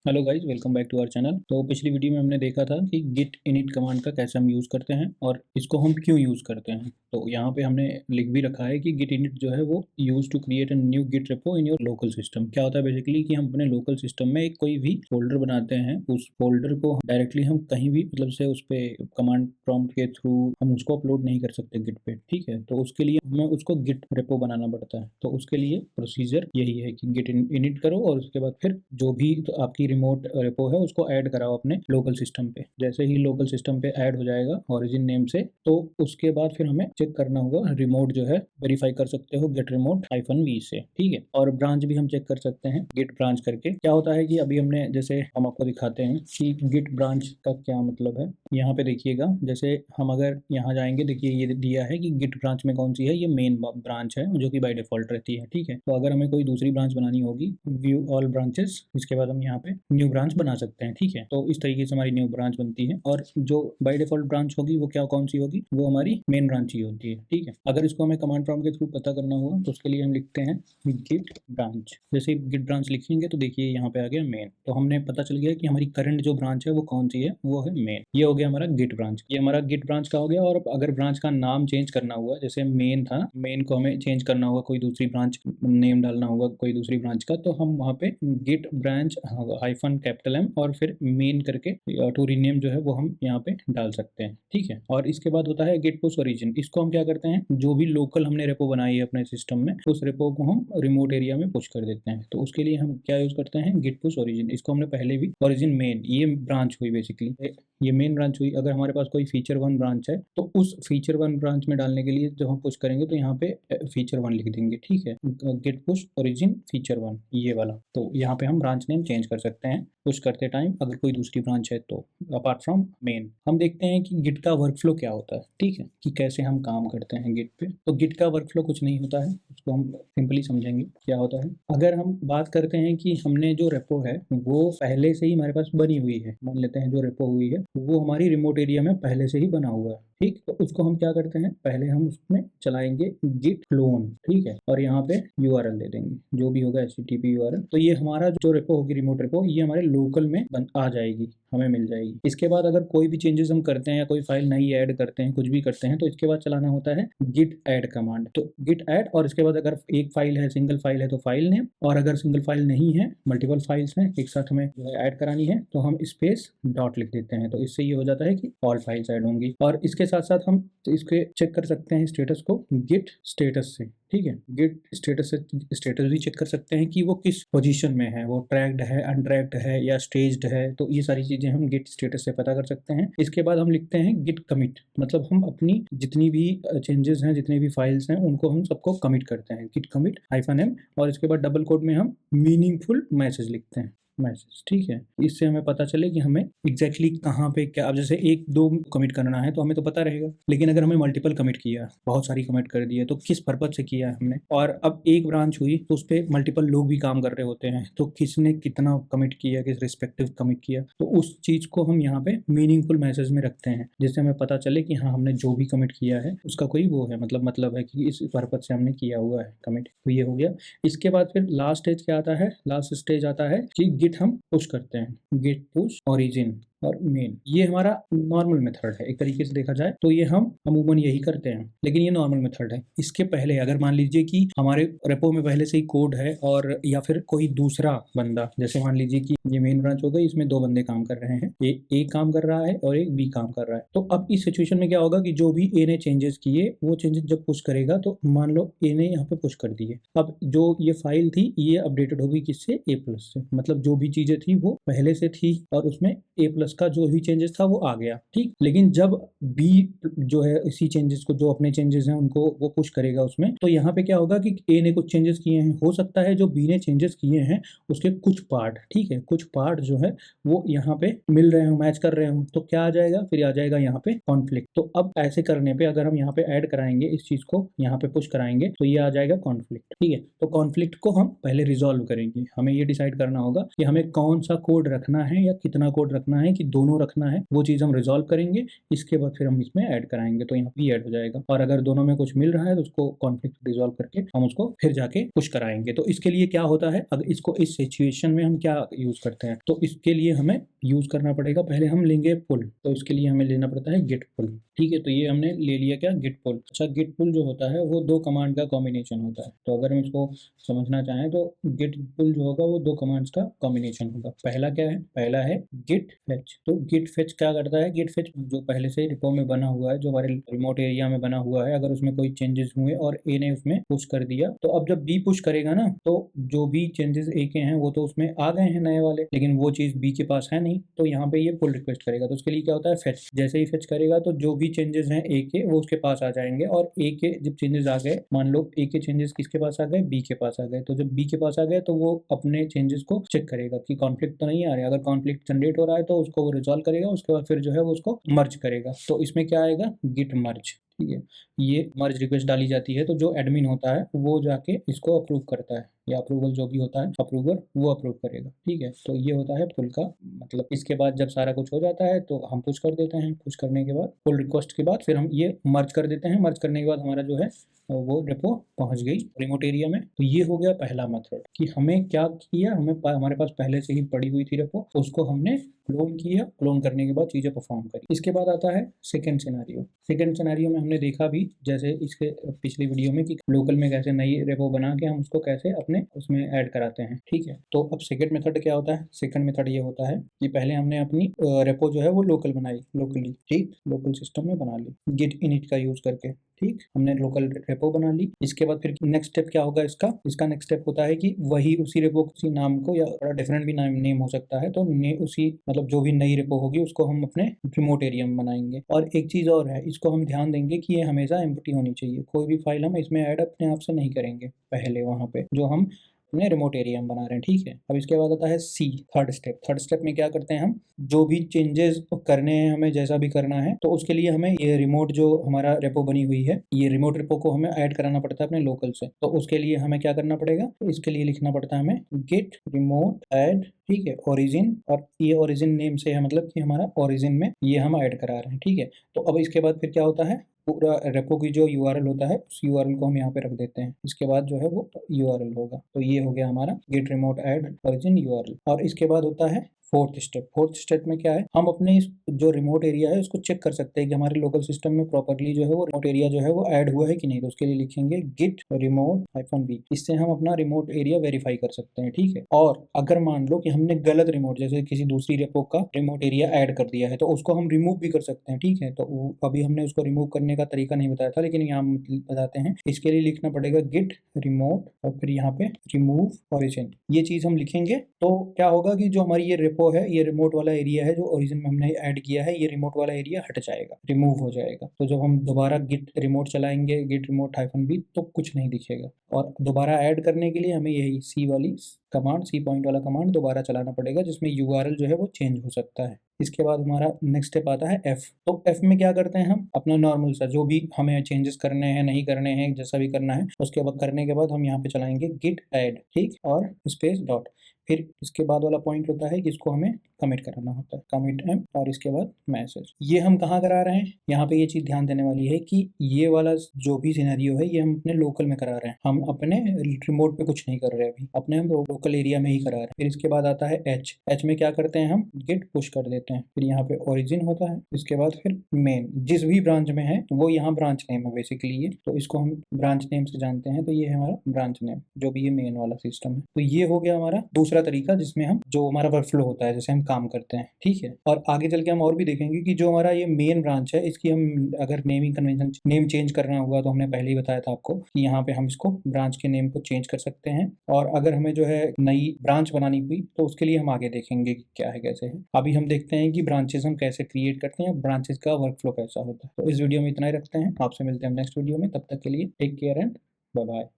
Hello guys, welcome back to our channel. तो पिछली video में हमने देखा था कि गिट इनिट कमांड का कैसे हम यूज़ करते हैं और इसको हम क्यों यूज़ करते हैं। तो यहाँ पे हमने लिख भी रखा है कि गिट इनिट जो है वो use to create a new git repo in your local system. क्या होता है बेसिकली कि हम अपने लोकल सिस्टम में एक कोई भी फोल्डर बनाते हैं, उस फोल्डर को डायरेक्टली हम कहीं भी मतलब से उस पर कमांड प्रॉम्प्ट के थ्रू हम उसको अपलोड नहीं कर सकते गिट पे। ठीक है, तो उसके लिए हमें उसको गिट रेपो बनाना पड़ता है। तो उसके लिए प्रोसीजर यही है कि गिट इनिट करो और उसके बाद फिर जो भी तो आपकी रिमोट रेपो है उसको ऐड कराओ अपने लोकल सिस्टम पे। जैसे ही लोकल सिस्टम पे ऐड हो जाएगा ओरिजिन नेम से, तो उसके बाद फिर हमें चेक करना होगा रिमोट जो है, वेरीफाई कर सकते हो गेट रिमोट -v से। ठीक है, और ब्रांच भी हम चेक कर सकते हैं गिट ब्रांच करके। क्या होता है कि अभी हमने जैसे हम आपको दिखाते हैं कि गिट ब्रांच का क्या मतलब है। यहाँ पे देखिएगा, जैसे हम अगर यहाँ जाएंगे, देखिए ये दिया है कि गिट ब्रांच में कौन सी है, ये मेन ब्रांच है जो कि बाय डिफॉल्ट रहती है। ठीक है, तो अगर हमें कोई दूसरी ब्रांच बनानी होगी, व्यू ऑल ब्रांचेस, इसके बाद हम यहाँ पे न्यू ब्रांच बना सकते हैं। ठीक है, तो इस तरीके से हमारी न्यू ब्रांच बनती है और जो बाय डिफॉल्ट ब्रांच होगी वो क्या कौन सी होगी, वो हमारी मेन ब्रांच ही होती है। ठीक है, अगर इसको हमें कमांड प्रॉम्प्ट के थ्रू पता करना हुआ तो उसके लिए हम लिखते हैं गिट ब्रांच। जैसे गिट ब्रांच लिखेंगे तो देखिए यहाँ पे आ गया मेन, तो हमने पता चल गया कि हमारी करंट जो ब्रांच है वो कौन सी है, वो है मेन। ये हो गया हमारा गिट ब्रांच, ये हमारा गिट ब्रांच का हो गया। और अगर ब्रांच का नाम चेंज करना हुआ, जैसे मेन था, मेन को हमें चेंज करना होगा, कोई दूसरी ब्रांच नेम डालना होगा कोई दूसरी ब्रांच का, तो हम वहाँ पे गिट ब्रांच -M और फिर मेन करके टू रीनेम जो है वो हम यहाँ पे डाल सकते हैं। ठीक है, और इसके बाद होता है गिट पुश ओरिजिन। इसको हम क्या करते हैं, जो भी लोकल हमने रेपो बनाई है अपने सिस्टम में, उस रेपो को हम रिमोट एरिया में पुश कर देते हैं। तो उसके लिए हम क्या यूज करते हैं, गिट पुश ओरिजिन। इसको हमने पहले भी, ओरिजिन मेन, ये ब्रांच हुई बेसिकली, ये मेन ब्रांच हुई। अगर हमारे पास कोई फीचर वन ब्रांच है तो उस फीचर वन ब्रांच में डालने के लिए जब हम पुश करेंगे तो यहाँ पे फीचर वन लिख देंगे। ठीक है, git push origin feature one, ये वाला। तो यहाँ पे हम ब्रांच नेम चेंज कर सकते हैं पुश करते टाइम, अगर कोई दूसरी ब्रांच है तो, अपार्ट फ्रॉम मेन। हम देखते हैं कि गिट का वर्कफ्लो क्या होता है। ठीक है, कि कैसे हम काम करते हैं गिट पे। तो गिट का वर्कफ्लो कुछ नहीं होता है, उसको हम सिंपली समझेंगे क्या होता है। अगर हम बात करते हैं कि हमने जो रेपो है वो पहले से ही हमारे पास बनी हुई है, मान लेते हैं जो रेपो हुई है वो हमारी रिमोट एरिया में पहले से ही बना हुआ है। ठीक, तो उसको हम क्या करते हैं, पहले हम उसमें चलाएंगे गिट क्लोन। ठीक है, और यहाँ पे यूआरएल दे देंगे, जो भी होगा HTTP यूआरएल। तो ये हमारा जो रेपो होगी, रिमोट रेपो, ये हमारे लोकल में आ जाएगी, हमें मिल जाएगी। इसके बाद अगर कोई भी चेंजेस हम करते हैं या कोई फाइल नई ऐड करते हैं, कुछ भी करते हैं, तो इसके बाद चलाना होता है गिट ऐड कमांड। तो गिट ऐड, और इसके बाद अगर एक फाइल है, सिंगल फाइल है तो फाइल नेम, और अगर सिंगल फाइल नहीं है, मल्टीपल फाइल्स हैं एक साथ हमें जो है ऐड करानी है, तो हम स्पेस डॉट लिख देते हैं। तो इससे ये हो जाता है कि ऑल फाइल्स ऐड होंगी। और इसके साथ साथ हम इसके चेक कर सकते हैं स्टेटस को गिट स्टेटस से। ठीक है, गिट स्टेटस से स्टेटस भी चेक कर सकते हैं कि वो किस पोजीशन में है, वो ट्रैक्ड है, अनट्रैक्ड है या स्टेज्ड है। तो ये सारी चीजें हम गिट स्टेटस से पता कर सकते हैं। इसके बाद हम लिखते हैं गिट कमिट, मतलब हम अपनी जितनी भी चेंजेस हैं, जितने भी फाइल्स हैं, उनको हम सबको कमिट करते हैं, गिट कमिट -M। और इसके बाद डबल कोट में हम मीनिंगफुल मैसेज लिखते हैं, मैसेज। ठीक है, इससे हमें पता चले कि हमें एग्जैक्टली कहाँ पे क्या। अब जैसे एक दो कमिट करना है तो हमें तो पता रहेगा, लेकिन अगर हमें मल्टीपल कमिट किया, बहुत सारी कमिट कर दी है, तो किस पर्पज से किया है हमने। और अब एक ब्रांच हुई तो उस पर मल्टीपल लोग भी काम कर रहे होते हैं, तो किसने कितना कमिट किया, किस रिस्पेक्टिव कमिट किया, तो उस चीज को हम यहाँ पे मीनिंगफुल मैसेज में रखते हैं, जिससे हमें पता चले कि हाँ, हमने जो भी कमिट किया है उसका कोई वो है, मतलब है कि इस पर्पज से हमने किया हुआ है कमिट। तो ये हो गया। इसके बाद फिर लास्ट स्टेज क्या आता है, लास्ट स्टेज आता है कि गिट हम पुश करते हैं, गिट पुश ओरिजिन और मेन। ये हमारा नॉर्मल मेथड है, एक तरीके से देखा जाए तो ये हम अमूमन यही करते हैं, लेकिन ये नॉर्मल मेथड है। इसके पहले अगर मान लीजिए कि हमारे रेपो में पहले से ही कोड है, और या फिर कोई दूसरा बंदा, जैसे मान लीजिए कि ये मेन ब्रांच हो गई, इसमें दो बंदे काम कर रहे हैं, एक काम कर रहा है और एक बी काम कर रहा है। तो अब इस सिचुएशन में क्या होगा कि जो भी ए ने चेंजेस किए, वो चेंजेस जब पुश करेगा, तो मान लो ए ने यहाँ पे पुश कर दिए, अब जो ये फाइल थी ये अपडेटेड होगी किससे, A+ से। मतलब जो भी चीजें थी वो पहले से थी और उसमें A+ का जो भी चेंजेस था वो आ गया। ठीक, लेकिन जब बी जो है इसी चेंजेस को, जो अपने चेंजेस हैं उनको वो पुश करेगा उसमें, तो यहाँ पे क्या होगा कि ए ने कुछ चेंजेस किए हैं, हो सकता है जो बी ने चेंजेस किए हैं उसके कुछ पार्ट, ठीक है, कुछ पार्ट जो है वो यहाँ पे मिल रहे हो, मैच कर रहे हो, तो क्या आ जाएगा, फिर आ जाएगा यहाँ पे कॉन्फ्लिक्ट। तो अब ऐसे करने पे अगर हम यहाँ पे ऐड कराएंगे इस चीज को, यहाँ पे पुश कराएंगे, तो ये आ जाएगा कॉन्फ्लिक्ट। ठीक है, तो कॉन्फ्लिक्ट को हम पहले रिजॉल्व करेंगे। हमें ये डिसाइड करना होगा कि हमें कौन सा कोड रखना है या कितना कोड रखना है कि दोनों रखना है, वो चीज़ हम रिजॉल्व करेंगे, इसके बाद फिर हम इसमें ऐड कराएंगे, तो यहाँ पे ऐड हो जाएगा। और अगर दोनों में कुछ मिल रहा है तो उसको कॉन्फ्लिक्ट रिजॉल्व करके हम उसको फिर जाके पुश कराएंगे। तो इसके लिए क्या होता है, अगर इसको इस सिचुएशन में हम क्या यूज़ करते हैं, तो इसके लिए हमें यूज़ करना पड़ेगा, पहले हम लेंगे पुल, तो इसके लिए हमें लेना पड़ता है गेट पुल। ठीक है, तो ये हमने ले लिया क्या, गेट पुल। अच्छा, गेट पुल जो होता है वो 2 कमांड का कॉम्बिनेशन होता है। तो अगर हम इसको समझना चाहें तो गेट पुल जो होगा वो 2 कमांड्स का कॉम्बिनेशन होगा। पहला क्या है, पहला है गेट फेच। तो गेट फेच क्या करता है, गेट फेच जो पहले से रिपो में बना हुआ है, जो हमारे रिमोट एरिया में बना हुआ है, अगर उसमें कोई चेंजेस हुए और ए ने उसमें पुश कर दिया, तो अब जब बी पुश करेगा ना, तो जो भी चेंजेस ए के हैं वो तो उसमें आ गए हैं नए वाले, लेकिन वो चीज़ बी के पास है नहीं, तो यहाँ पे ये पुल रिक्वेस्ट करेगा। तो उसके लिए क्या होता है, फेच। जैसे ही फेच करेगा तो जो भी चेंजेस हैं ए के वो उसके पास आ जाएंगे, और ए के जब चेंजेस आ गए, मान लो ए के चेंजेस किसके पास आ गए, बी के पास आ गए, तो जब बी के पास आ गए तो वो अपने चेंजेस को चेक करेगा कि कॉन्फ्लिक्ट तो नहीं आ रहा है। अगर कॉन्फ्लिक्ट जनरेट हो रहा है तो उसको वो रिजॉल्व करेगा, उसके बाद फिर जो है वो उसको मर्ज करेगा। तो इसमें क्या आएगा, गिट मर्ज। ठीक है, ये मर्ज रिक्वेस्ट डाली जाती है, तो जो एडमिन होता है वो जाके इसको अप्रूव करता है, या अप्रूवल जो भी होता है अप्रूवर वो अप्रूव करेगा। ठीक है, तो ये होता है पुल का मतलब। इसके बाद जब सारा कुछ हो जाता है तो हम पुश कर देते हैं, पुश करने के बाद पुल रिक्वेस्ट के बाद फिर हम ये मर्ज कर देते हैं। मर्ज करने के बाद हमारा जो है वो रेपो पहुंच गई रिमोट एरिया में। तो ये हो गया पहला मेथड कि हमें क्या किया, हमारे पास पहले से ही पड़ी हुई थी रेपो, उसको हमने क्लोन किया, क्लोन करने के बाद चीज़ें परफॉर्म करी। इसके बाद आता है सेकंड सिनेरियो। सेकंड सिनेरियो में हमने देखा भी जैसे इसके पिछली वीडियो में कि लोकल में कैसे नई रेपो बना के हम उसको कैसे अपने उसमें ऐड कराते हैं। ठीक है, तो अब सेकंड मेथड क्या होता है, सेकंड मेथड ये होता है कि पहले हमने अपनी रेपो जो है वो लोकल बनाई, लोकली, ठीक, लोकल सिस्टम में बना ली गिट इनिट का यूज करके। ठीक, हमने लोकल रेपो बना ली। इसके बाद फिर नेक्स्ट स्टेप क्या होगा, इसका नेक्स्ट स्टेप होता है कि वही उसी रेपो किसी नाम को, या थोड़ा डिफरेंट भी नेम हो सकता है, तो उसी मतलब जो भी नई रेपो होगी उसको हम अपने रिमोट एरिया में बनाएंगे। और एक चीज़ और है, इसको हम ध्यान देंगे कि ये हमेशा एम्प्टी होनी चाहिए, कोई भी फाइल हम इसमें ऐड अपने आप से नहीं करेंगे पहले वहाँ पे जो हम अपने रिमोट एरिया में बना रहे हैं। ठीक है, अब इसके बाद आता है सी, थर्ड स्टेप। थर्ड स्टेप में क्या करते हैं, हम जो भी चेंजेस करने हैं, हमें जैसा भी करना है, तो उसके लिए हमें ये रिमोट जो हमारा रेपो बनी हुई है, ये रिमोट रेपो को हमें ऐड कराना पड़ता है अपने लोकल से। तो उसके लिए हमें क्या करना पड़ेगा, तो इसके लिए लिखना पड़ता है हमें गिट रिमोट ऐड, ठीक है, ओरिजिन, और ये ओरिजिन नेम से है, मतलब कि हमारा ओरिजिन में ये हम ऐड करा रहे हैं। ठीक है, तो अब इसके बाद फिर क्या होता है, पूरा रेपो की जो यूआरएल होता है उस यूआरएल को हम यहाँ पे रख देते हैं। इसके बाद जो है वो यूआरएल होगा। तो ये हो गया हमारा git remote add origin URL. और इसके बाद होता है फोर्थ स्टेप। फोर्थ स्टेप में क्या है, हम अपने इस जो रिमोट एरिया है उसको चेक कर सकते हैं कि हमारे लोकल सिस्टम में प्रॉपरली जो है वो रिमोट एरिया जो है वो ऐड हुआ है कि नहीं। तो उसके लिए लिखेंगे गिट रिमोट -v। इससे हम अपना रिमोट एरिया वेरीफाई कर सकते हैं। ठीक है, और अगर मान लो कि हमने गलत रिमोट, जैसे किसी दूसरी रेपो का रिमोट एरिया ऐड कर दिया है, तो उसको हम रिमूव भी कर सकते हैं। ठीक है, तो अभी हमने उसको रिमूव करने का तरीका नहीं बताया था, लेकिन यहाँ बताते हैं। इसके लिए लिखना पड़ेगा गिट रिमोट और फिर यहाँ पे रिमूव ओरिजिन। ये चीज हम लिखेंगे तो क्या होगा कि जो हमारी ये रेपो है, ये रिमोट वाला एरिया है जो ओरिजिन में हमने ऐड किया है, ये रिमोट वाला एरिया हट जाएगा, रिमूव हो जाएगा। तो जब हम दोबारा गिट रिमोट चलाएंगे, गिट रिमोट -v, तो कुछ नहीं दिखेगा। और दोबारा ऐड करने के लिए हमें यही सी वाली कमांड, सी पॉइंट वाला कमांड दोबारा चलाना पड़ेगा, जिसमें यूआरएल जो है वो चेंज हो सकता है। इसके बाद हमारा नेक्स्ट स्टेप आता है एफ। तो एफ में क्या करते हैं, हम अपना नॉर्मल सा जो भी हमें चेंजेस करने हैं, नहीं करने हैं, जैसा भी करना है, उसके बाद करने के बाद हम यहाँ पे चलाएंगे गिट ऐड, ठीक, और स्पेस डॉट। फिर इसके बाद वाला पॉइंट होता है कि इसको हमें कमिट कराना होता है, कमिट एम, और इसके बाद मैसेज। ये हम कहाँ करा रहे हैं, यहाँ पे ये चीज़ ध्यान देने वाली है कि ये वाला जो भी सिनेरियो है ये हम अपने लोकल में करा रहे हैं, हम अपने रिमोट पे कुछ नहीं कर रहे अभी, अपने हम लोकल एरिया में ही करा रहे हैं। फिर इसके बाद आता है एच। एच में क्या करते हैं, हम गिट पुश कर देते हैं। फिर यहाँ पे ओरिजिन होता है, इसके बाद फिर मेन, जिस भी ब्रांच में है वो यहाँ ब्रांच नेम है बेसिकली ये, तो इसको हम ब्रांच नेम से जानते हैं। तो ये है हमारा ब्रांच नेम, जो भी ये मेन वाला सिस्टम है। तो ये हो गया हमारा दूसरा तरीका जिसमें हम जो हमारा वर्कफ्लो होता है, जैसे हम काम करते हैं। ठीक है, और आगे चल के हम और भी देखेंगे कि जो हमारा ये मेन ब्रांच है, इसकी हम अगर नेमिंग कन्वेंशन, नेम चेंज करना हुआ, तो हमने पहले ही बताया था आपको कि यहाँ पे हम इसको ब्रांच के नेम को चेंज कर सकते हैं। और अगर हमें जो है नई ब्रांच बनानी हुई तो उसके लिए हम आगे देखेंगे कि क्या है, कैसे है। अभी हम देखते हैं कि ब्रांचेस हम कैसे क्रिएट करते हैं, ब्रांचेस का वर्कफ्लो कैसा होता है। तो इस वीडियो में इतना ही रखते हैं, आपसे मिलते हैं नेक्स्ट वीडियो में। तब तक के लिए take care and bye bye.